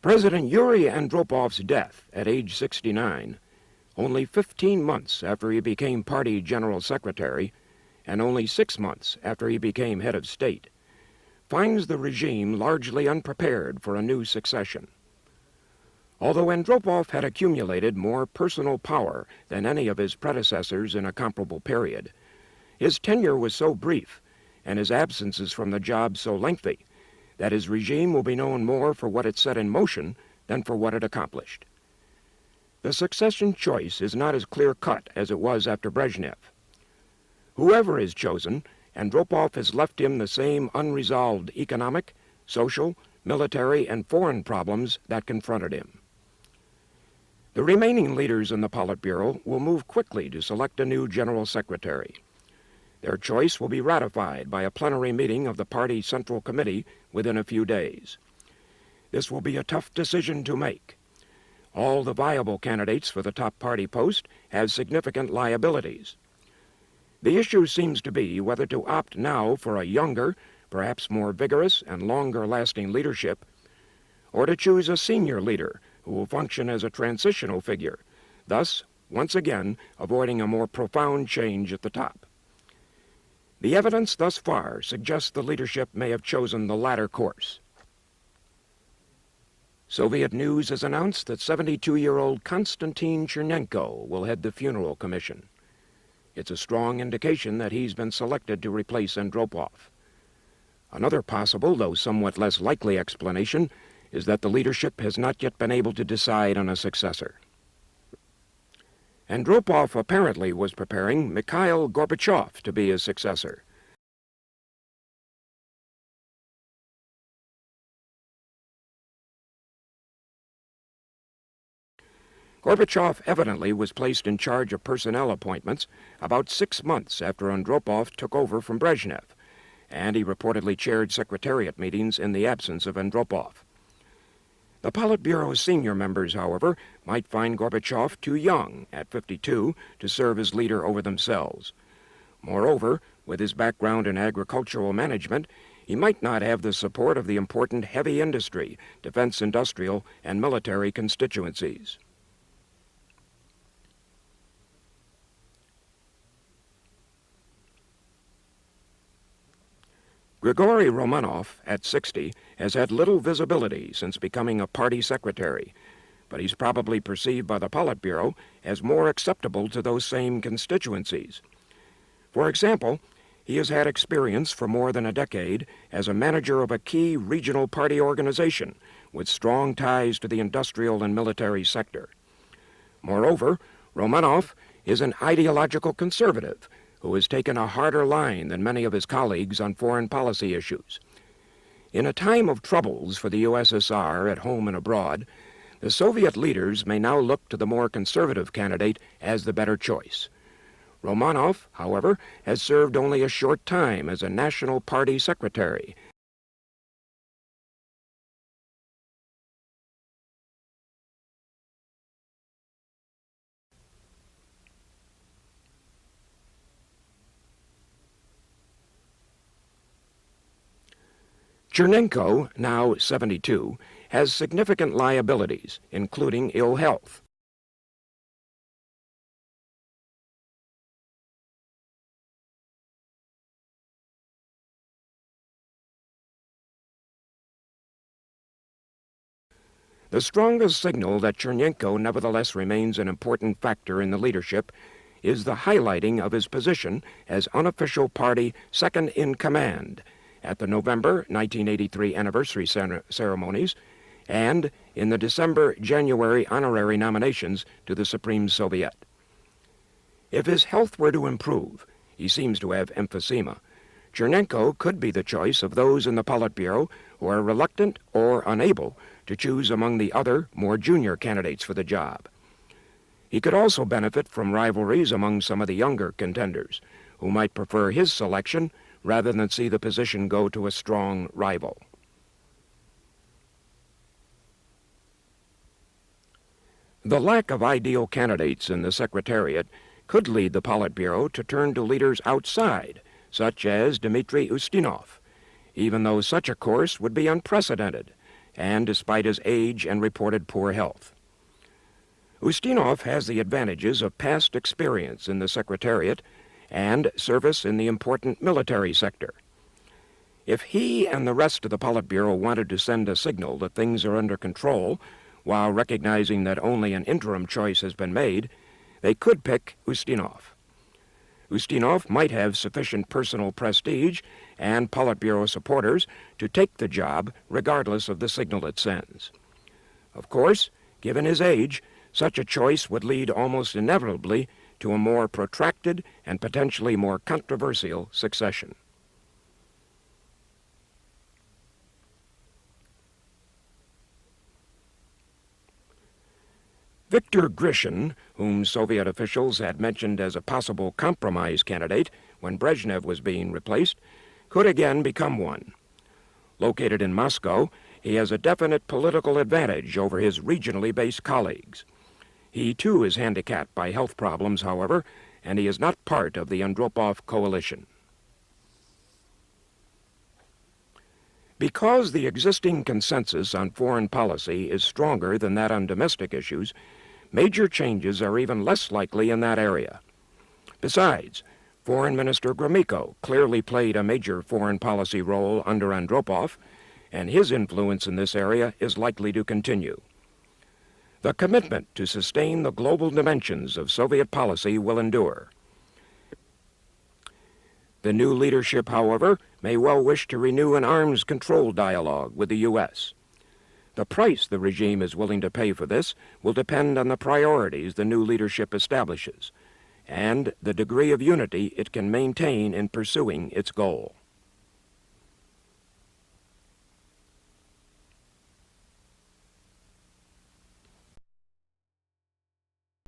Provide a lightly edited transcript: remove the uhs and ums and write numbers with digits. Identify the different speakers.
Speaker 1: President Yuri Andropov's death at age 69, only 15 months after he became party general secretary, and only 6 months after he became head of state, finds the regime largely unprepared for a new succession. Although Andropov had accumulated more personal power than any of his predecessors in a comparable period, his tenure was so brief and his absences from the job so lengthy that his regime will be known more for what it set in motion than for what it accomplished. The succession choice is not as clear-cut as it was after Brezhnev. Whoever is chosen, Andropov has left him the same unresolved economic, social, military, and foreign problems that confronted him. The remaining leaders in the Politburo will move quickly to select a new general secretary. Their choice will be ratified by a plenary meeting of the party Central Committee within a few days. This will be a tough decision to make. All the viable candidates for the top party post have significant liabilities. The issue seems to be whether to opt now for a younger, perhaps more vigorous and longer-lasting leadership, or to choose a senior leader who will function as a transitional figure, thus, once again, avoiding a more profound change at the top. The evidence thus far suggests the leadership may have chosen the latter course. Soviet News has announced that 72-year-old Konstantin Chernenko will head the funeral commission. It's a strong indication that he's been selected to replace Andropov. Another possible, though somewhat less likely explanation is that the leadership has not yet been able to decide on a successor. Andropov apparently was preparing Mikhail Gorbachev to be his successor. Gorbachev evidently was placed in charge of personnel appointments about 6 months after Andropov took over from Brezhnev, and he reportedly chaired secretariat meetings in the absence of Andropov. The Politburo's senior members, however, might find Gorbachev too young, at 52, to serve as leader over themselves. Moreover, with his background in agricultural management, he might not have the support of the important heavy industry, defense industrial, and military constituencies. Grigory Romanov, at 60, has had little visibility since becoming a party secretary, but he's probably perceived by the Politburo as more acceptable to those same constituencies. For example, he has had experience for more than a decade as a manager of a key regional party organization with strong ties to the industrial and military sector. Moreover, Romanov is an ideological conservative who has taken a harder line than many of his colleagues on foreign policy issues. In a time of troubles for the USSR at home and abroad, the Soviet leaders may now look to the more conservative candidate as the better choice. Romanov, however, has served only a short time as a National Party secretary. Chernenko, now 72, has significant liabilities, including ill health. The strongest signal that Chernenko nevertheless remains an important factor in the leadership is the highlighting of his position as unofficial party second-in-command at the November 1983 anniversary ceremonies and in the December-January honorary nominations to the Supreme Soviet. If his health were to improve, he seems to have emphysema, Chernenko could be the choice of those in the Politburo who are reluctant or unable to choose among the other, more junior candidates for the job. He could also benefit from rivalries among some of the younger contenders, who might prefer his selection rather than see the position go to a strong rival. The lack of ideal candidates in the Secretariat could lead the Politburo to turn to leaders outside, such as Dmitry Ustinov, even though such a course would be unprecedented, and despite his age and reported poor health. Ustinov has the advantages of past experience in the Secretariat and service in the important military sector. If he and the rest of the Politburo wanted to send a signal that things are under control, while recognizing that only an interim choice has been made, they could pick Ustinov. Ustinov might have sufficient personal prestige and Politburo supporters to take the job regardless of the signal it sends. Of course, given his age, such a choice would lead almost inevitably to a more protracted and potentially more controversial succession. Viktor Grishin, whom Soviet officials had mentioned as a possible compromise candidate when Brezhnev was being replaced, could again become one. Located in Moscow, he has a definite political advantage over his regionally based colleagues. He too is handicapped by health problems, however, and he is not part of the Andropov coalition. Because the existing consensus on foreign policy is stronger than that on domestic issues, major changes are even less likely in that area. Besides, Foreign Minister Gromyko clearly played a major foreign policy role under Andropov, and his influence in this area is likely to continue. The commitment to sustain the global dimensions of Soviet policy will endure. The new leadership, however, may well wish to renew an arms control dialogue with the U.S. The price the regime is willing to pay for this will depend on the priorities the new leadership establishes and the degree of unity it can maintain in pursuing its goal.